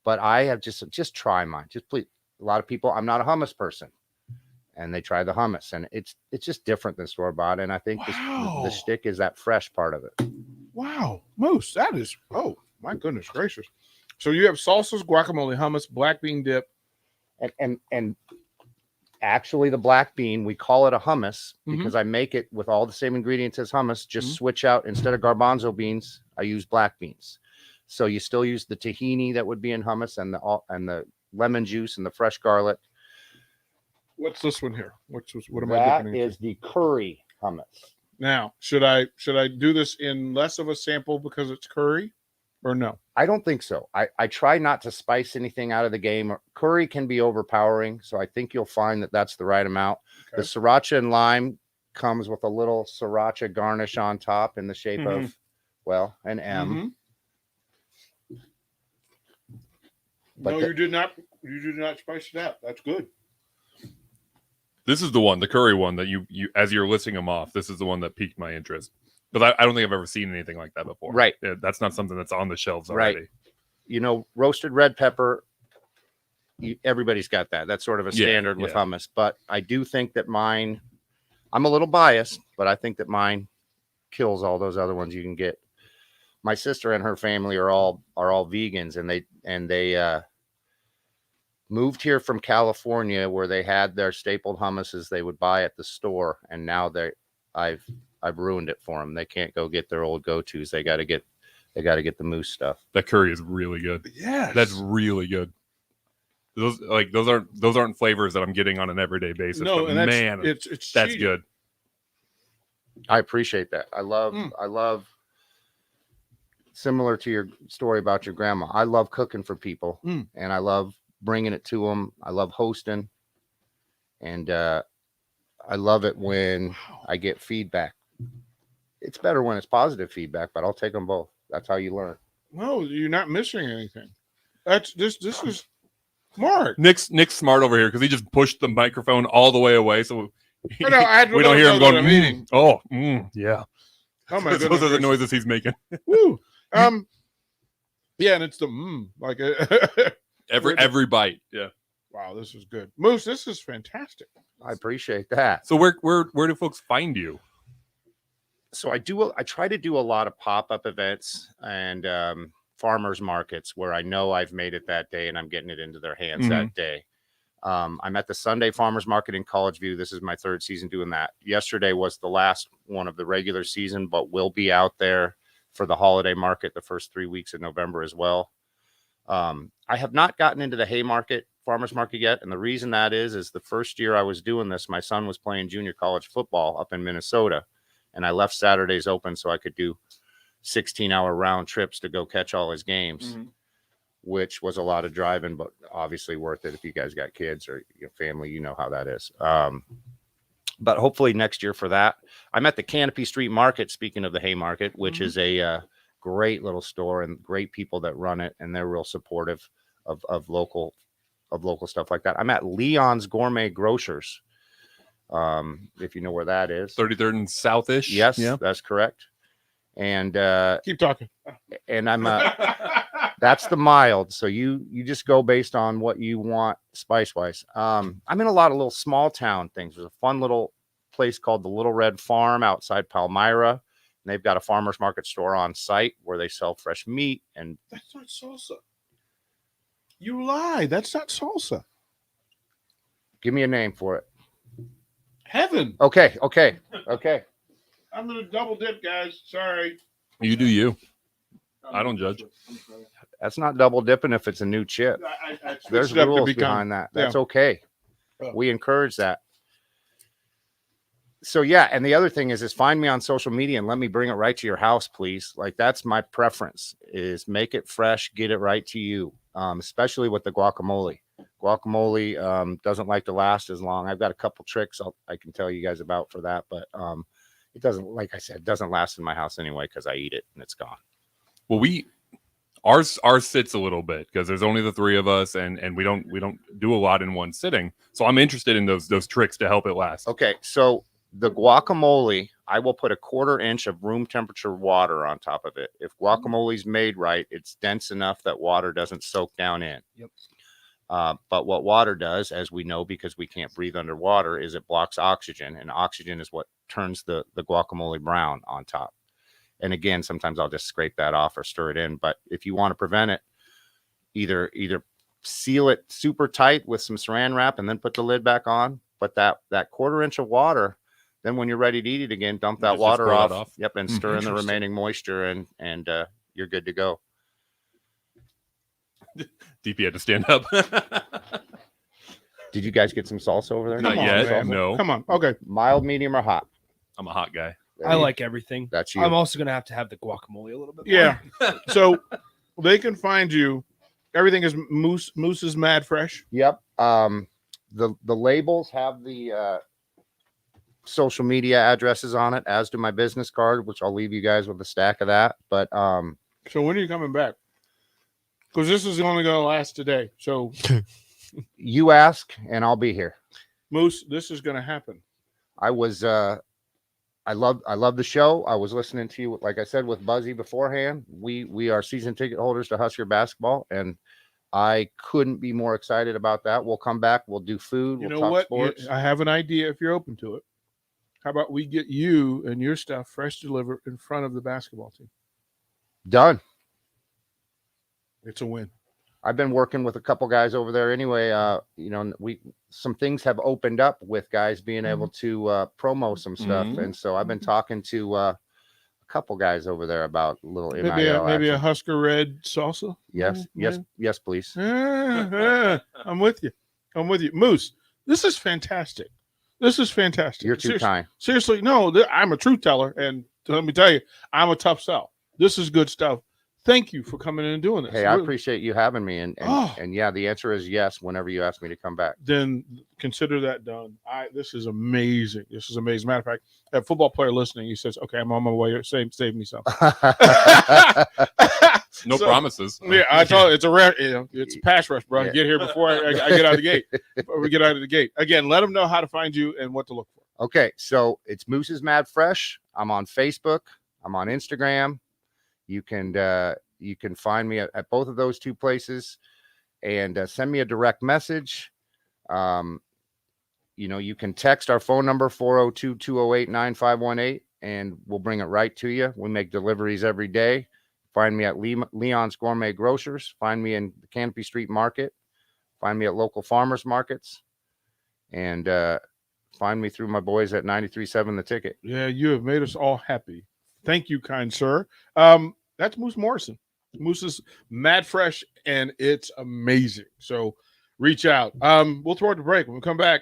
But I have just try mine. Just please. A lot of people, I'm not a hummus person. And they try the hummus. And it's just different than store-bought. And I think the shtick is that fresh part of it. Wow. Moose, that is, My goodness gracious. So you have salsas, guacamole, hummus, black bean dip. And actually the black bean, we call it a hummus because I make it with all the same ingredients as hummus, just switch out, instead of garbanzo beans, I use black beans. So you still use the tahini that would be in hummus and the lemon juice and the fresh garlic. What's this one here? What am I That dipping into? is the curry hummus. Now, should I do this in less of a sample because it's curry, or no? I don't think so. I try not to spice anything out of the game. Curry can be overpowering, so I think you'll find that that's the right amount. Okay. The sriracha and lime comes with a little sriracha garnish on top in the shape of, well, an M. But No, you did not. You did not spice it out. That's good. This is the one, the curry one that you as you're listing them off. This is the one that piqued my interest because I don't think I've ever seen anything like that before. Right. Yeah, that's not something that's on the shelves already. Right. You know, roasted red pepper. Everybody's got that. That's sort of a standard with hummus. But I do think that mine. I'm a little biased, but I think that mine kills all those other ones you can get. My sister and her family are all vegans, and they moved here from California where they had their stapled hummuses they would buy at the store, and now I've ruined it for them. They can't go get their old go-tos. They got to get the moose stuff. That curry is really good. Yes. That's really good. Those aren't flavors that I'm getting on an everyday basis. No, but and that's, man, it's that's cheating. good. I appreciate that. I love similar to your story about your grandma. I love cooking for people, and I love bringing it to them. I love hosting, and I love it when I get feedback. It's better when it's positive feedback, but I'll take them both. That's how you learn. No, you're not missing anything. That's this is Mark. Nick's smart over here because he just pushed the microphone all the way away, so I know, I had to we don't let hear him him know going. that I'm eating. Yeah. Oh my Those goodness are the gracious. noises he's making. Woo. Yeah, and it's the like every bite. Yeah. Wow, this is good. Moose, this is fantastic. I appreciate that. So where do folks find you? So I try to do a lot of pop-up events and farmers markets where I know I've made it that day and I'm getting it into their hands that day. I'm at the Sunday Farmers Market in College View. This is my third season doing that. Yesterday was the last one of the regular season, but we'll be out there for the holiday market the first 3 weeks of November as well. I have not gotten into the Haymarket Farmers Market yet. And the reason that is the first year I was doing this, my son was playing junior college football up in Minnesota. And I left Saturdays open so I could do 16-hour round trips to go catch all his games, which was a lot of driving, but obviously worth it if you guys got kids or your family, you know how that is. But hopefully next year for that. I'm at the Canopy Street Market, speaking of the Haymarket, which is a great little store and great people that run it, and they're real supportive of local stuff like that. I'm at Leon's Gourmet Grocers. If you know where that is, 33rd and Southish. Yes, that's correct. And keep talking. And I'm that's the mild. So you just go based on what you want spice wise. I'm in a lot of little small town things. There's a fun little place called the Little Red Farm outside Palmyra, and they've got a farmers market store on site where they sell fresh meat. And that's not salsa. You lied. That's not salsa. Give me a name for it. Heaven. Okay. I'm gonna double dip, guys. Sorry. You do you. I don't judge. That's not double dipping if it's a new chip. There's rules behind that. That's okay. We encourage that. So yeah, and the other thing is find me on social media and let me bring it right to your house, please. Like that's my preference, is make it fresh, get it right to you. Especially with the guacamole. Guacamole doesn't like to last as long. I've got a couple tricks I can tell you guys about for that, but it doesn't, like I said, it doesn't last in my house anyway because I eat it and it's gone. Well, ours sits a little bit because there's only the three of us, and we don't do a lot in one sitting. So I'm interested in those tricks to help it last. Okay, so the guacamole, I will put a 1/4 inch of room temperature water on top of it. If guacamole's made right, it's dense enough that water doesn't soak down in. Yep. But what water does, as we know, because we can't breathe underwater, is it blocks oxygen, and oxygen is what turns the guacamole brown on top. And again, sometimes I'll just scrape that off or stir it in. But if you want to prevent it, either seal it super tight with some saran wrap and then put the lid back on. But that 1/4 inch of water, then when you're ready to eat it again, dump that water off. Yep, and stir in the remaining moisture, and you're good to go. DP had to stand up. Did you guys get some salsa over there? Not yet. No. Come on. Okay. Mild, medium, or hot? I'm a hot guy. I like everything. That's you. I'm also going to have the guacamole a little bit more. Yeah. So they can find you. Everything is Moose's Mad Fresh. Yep. The labels have the social media addresses on it, as do my business card, which I'll leave you guys with a stack of that. But so when are you coming back? Because this is only going to last today. So you ask, and I'll be here. Moose, this is going to happen. I was I love the show. I was listening to you, like I said, with Buzzy beforehand. We are season ticket holders to Husker basketball, and I couldn't be more excited about that. We'll come back. We'll do food. You we'll know talk what? sports. I have an idea if you're open to it. How about we get you and your stuff fresh delivered in front of the basketball team? Done. It's a win. I've been working with a couple guys over there anyway. Some things have opened up with guys being able to promo some stuff. And so I've been talking to a couple guys over there about a little maybe a Husker Red salsa. Yes, please. I'm with you. Moose, this is fantastic. You're too kind. Seriously, no, I'm a truth teller, and let me tell you, I'm a tough sell. This is good stuff. Thank you for coming in and doing this. Hey, I appreciate you having me. And yeah, the answer is yes whenever you ask me to come back. Then consider that done. This is amazing. Matter of fact, that football player listening, he says, okay, I'm on my way. Save me some. No promises. Yeah, I told you, it's a rare, it's a pass rush, bro. Yeah. Get here before I get out of the gate. Before we get out of the gate. Again, let them know how to find you and what to look for. Okay, so it's Moose's Mad Fresh. I'm on Facebook. I'm on Instagram. You can find me at both of those two places, and send me a direct message. You can text our phone number 402-208-9518, and we'll bring it right to you. We make deliveries every day. Find me at Leon's Gourmet Grocers. Find me in the Canopy Street Market. Find me at local farmers markets, and find me through my boys at 93.7 The Ticket. Yeah, you have made us all happy. Thank you, kind sir. That's Moose Morrison. Moose is Mad Fresh, and it's amazing. So reach out. We'll throw it to break. When we come back,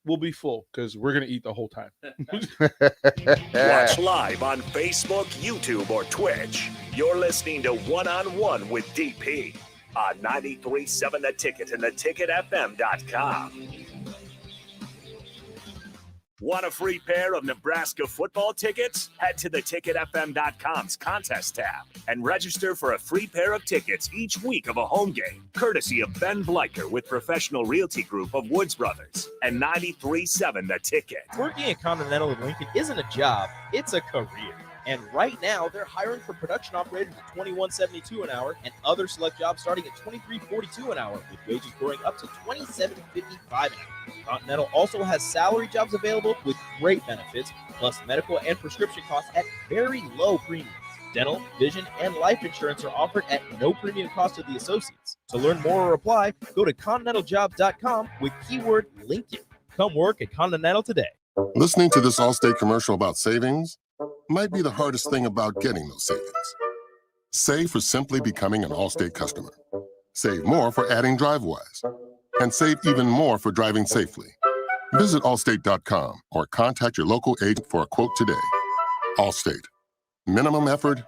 we'll be full because we're going to eat the whole time. Watch live on Facebook, YouTube, or Twitch. You're listening to One-on-One with DP on 93.7 The Ticket and theticketfm.com. Want a free pair of Nebraska football tickets? Head to theticketfm.com's contest tab and register for a free pair of tickets each week of a home game, courtesy of Ben Bleicher with Professional Realty Group of Woods Brothers and 93.7 The Ticket. Working at Continental in Lincoln isn't a job, it's a career. And right now, they're hiring for production operators at $21.72 an hour and other select jobs starting at $23.42 an hour, with wages growing up to $27.55 an hour. Continental also has salary jobs available with great benefits, plus medical and prescription costs at very low premiums. Dental, vision, and life insurance are offered at no premium cost to the associates. To learn more or apply, go to continentaljob.com with keyword Lincoln. Come work at Continental today. Listening to this Allstate commercial about savings might be the hardest thing about getting those savings. Save for simply becoming an Allstate customer. Save more for adding DriveWise. And save even more for driving safely. Visit allstate.com or contact your local agent for a quote today. Allstate. Minimum effort,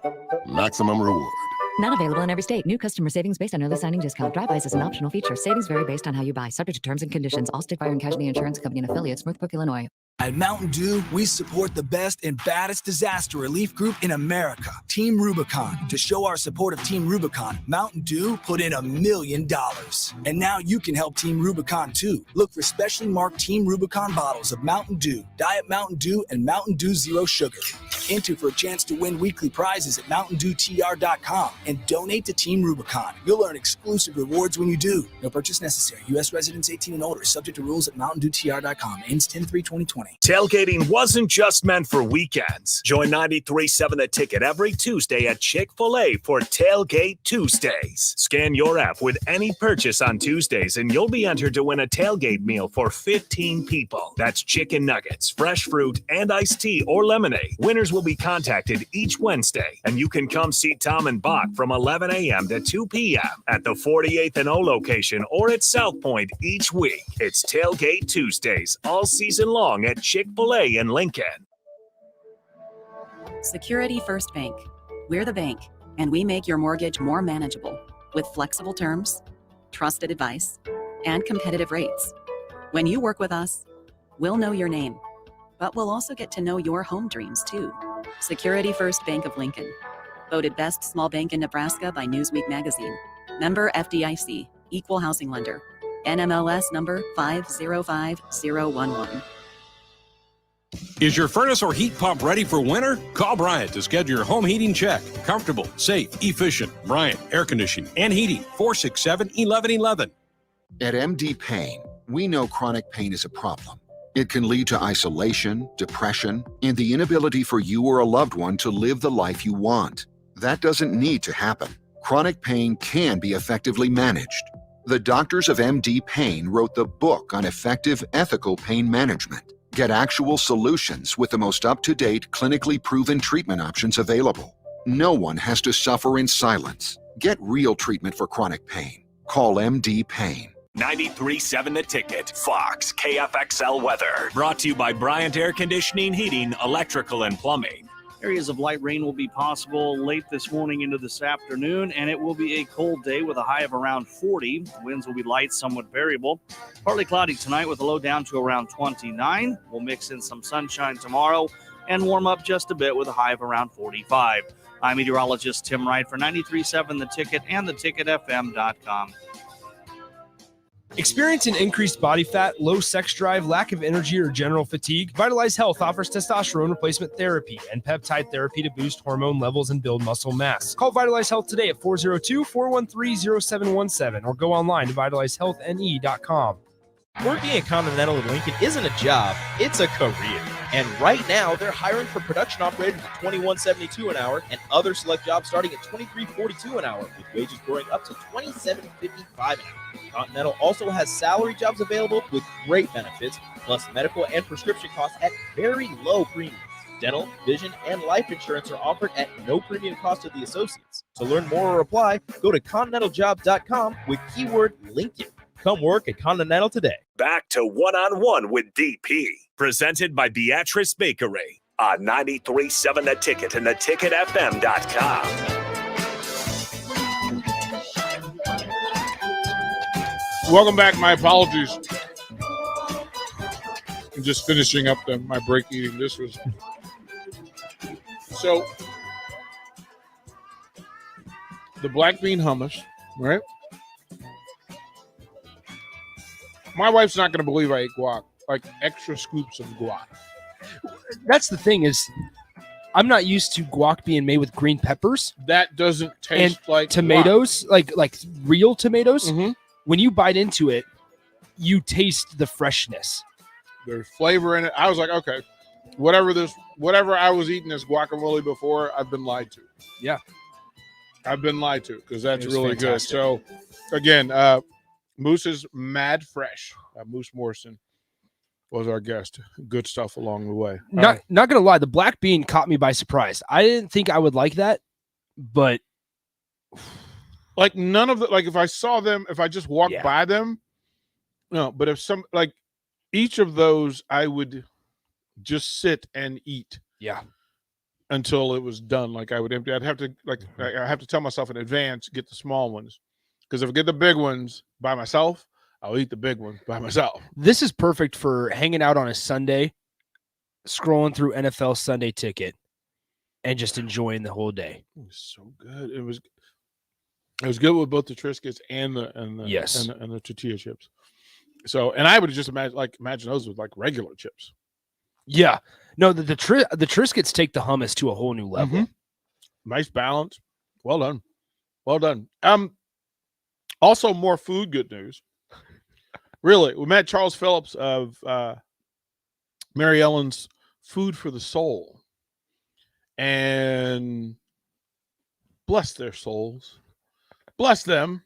maximum reward. Not available in every state. New customer savings based on early signing discount. Drive-bys is an optional feature. Savings vary based on how you buy. Subject to terms and conditions. Allstate Fire and Casualty Insurance Company and affiliates. Northbrook, Illinois. At Mountain Dew, we support the best and baddest disaster relief group in America, Team Rubicon. To show our support of Team Rubicon, Mountain Dew put in $1 million. And now you can help Team Rubicon too. Look for specially marked Team Rubicon bottles of Mountain Dew, Diet Mountain Dew, and Mountain Dew Zero Sugar. Enter for a chance to win weekly prizes at MountainDewTR.com and donate to Team Rubicon. You'll earn exclusive rewards when you do. No purchase necessary. U.S. residents 18 and older. Subject to rules at MountainDewTR.com. Ends 10/3/2020. Tailgating wasn't just meant for weekends. Join 93.7 The Ticket every Tuesday at Chick-fil-A for Tailgate Tuesdays. Scan your app with any purchase on Tuesdays and you'll be entered to win a tailgate meal for 15 people. That's chicken nuggets, fresh fruit, and iced tea or lemonade. Winners will be contacted each Wednesday, and you can come see Tom and Bach from 11 a.m. to 2 p.m. at the 48th and O location or at South Point each week. It's Tailgate Tuesdays all season long at Chick-fil-A in Lincoln. Security First Bank. We're the bank, and we make your mortgage more manageable with flexible terms, trusted advice, and competitive rates. When you work with us, we'll know your name, but we'll also get to know your home dreams too. Security First Bank of Lincoln. Voted best small bank in Nebraska by Newsweek magazine. Member FDIC, equal housing lender. NMLS number 505011. Is your furnace or heat pump ready for winter? Call Bryant to schedule your home heating check. Comfortable, safe, efficient. Bryant Air Conditioning and Heating, 467-1111. At MD Pain, we know chronic pain is a problem. It can lead to isolation, depression, and the inability for you or a loved one to live the life you want. That doesn't need to happen. Chronic pain can be effectively managed. The doctors of MD Pain wrote the book on effective, ethical pain management. Get actual solutions with the most up-to-date, clinically proven treatment options available. No one has to suffer in silence. Get real treatment for chronic pain. Call MD Pain. 93.7 The Ticket, Fox, KFXL weather. Brought to you by Bryant Air Conditioning, Heating, Electrical, and Plumbing. Areas of light rain will be possible late this morning into this afternoon, and it will be a cold day with a high of around 40. Winds will be light, somewhat variable. Partly cloudy tonight with a low down to around 29. We'll mix in some sunshine tomorrow and warm up just a bit with a high of around 45. I'm meteorologist Tim Wright for 93.7 The Ticket and theticketfm.com. Experience an increased body fat, low sex drive, lack of energy, or general fatigue? Vitalize Health offers testosterone replacement therapy and peptide therapy to boost hormone levels and build muscle mass. Call Vitalize Health today at 402-413-0717 or go online to vitalizehealthne.com. Working at Continental in Lincoln isn't a job, it's a career. And right now, they're hiring for production operators at $21.72 an hour and other select jobs starting at $23.42 an hour, with wages growing up to $27.55 an hour. Continental also has salary jobs available with great benefits, plus medical and prescription costs at very low premiums. Dental, vision, and life insurance are offered at no premium cost to the associates. To learn more or apply, go to continentaljob.com with keyword Lincoln. Come work at Continental today. Back to One-on-One with DP, presented by Beatrice Bakery on 93.7 The Ticket and theticketfm.com. Welcome back. My apologies. I'm just finishing up my break eating. This was so the black bean hummus, right? My wife's not going to believe I ate guac, like extra scoops of guac. That's the thing is, I'm not used to guac being made with green peppers. That doesn't taste and like tomatoes, like real tomatoes. Mm-hmm. When you bite into it, you taste the freshness. There's flavor in it. I was like, okay, whatever I was eating as guacamole before, I've been lied to. Yeah, I've been lied to because that's really fantastic. good. So, again, Moose's Mad Fresh. Moose Morrison was our guest. Good stuff along the way. Not gonna lie, the black bean caught me by surprise. I didn't think I would like that, but like none of the if I saw them, if I just walked by them, no. But if some each of those, I would just sit and eat. Yeah. Until it was done. Like I would empty. I'd have to I have to tell myself in advance, get the small ones. Because if I get the big ones by myself, I'll eat the big ones by myself. This is perfect for hanging out on a Sunday, scrolling through NFL Sunday Ticket, and just enjoying the whole day. It was so good. It was good with both the Triscuits and the yes and the tortilla chips. So, and I would just imagine those with like regular chips. Yeah. No, the Triscuits take the hummus to a whole new level. Nice balance. Well done. Well done. Also, more food good news. Really, we met Charles Phillips of Mary Ellen's Food for the Soul. And bless their souls. Bless them.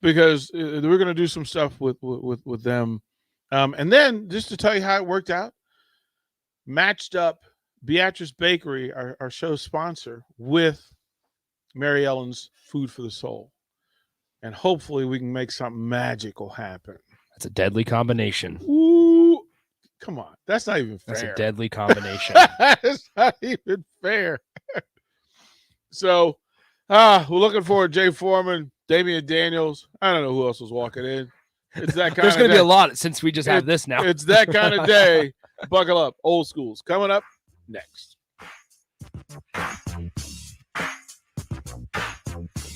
Because we're going to do some stuff with them. And then, just to tell you how it worked out, matched up Beatrice Bakery, our show sponsor, with Mary Ellen's Food for the Soul. And hopefully we can make something magical happen. That's a deadly combination. Ooh, come on. That's not even fair. That's a deadly combination. That's not even fair. So, we're looking forward to Jay Foreman, Damian Daniels. I don't know who else was walking in. It's that kind There's of going to day. be a lot since we just have this now. It's that kind of day. Buckle up. Old Schools coming up next.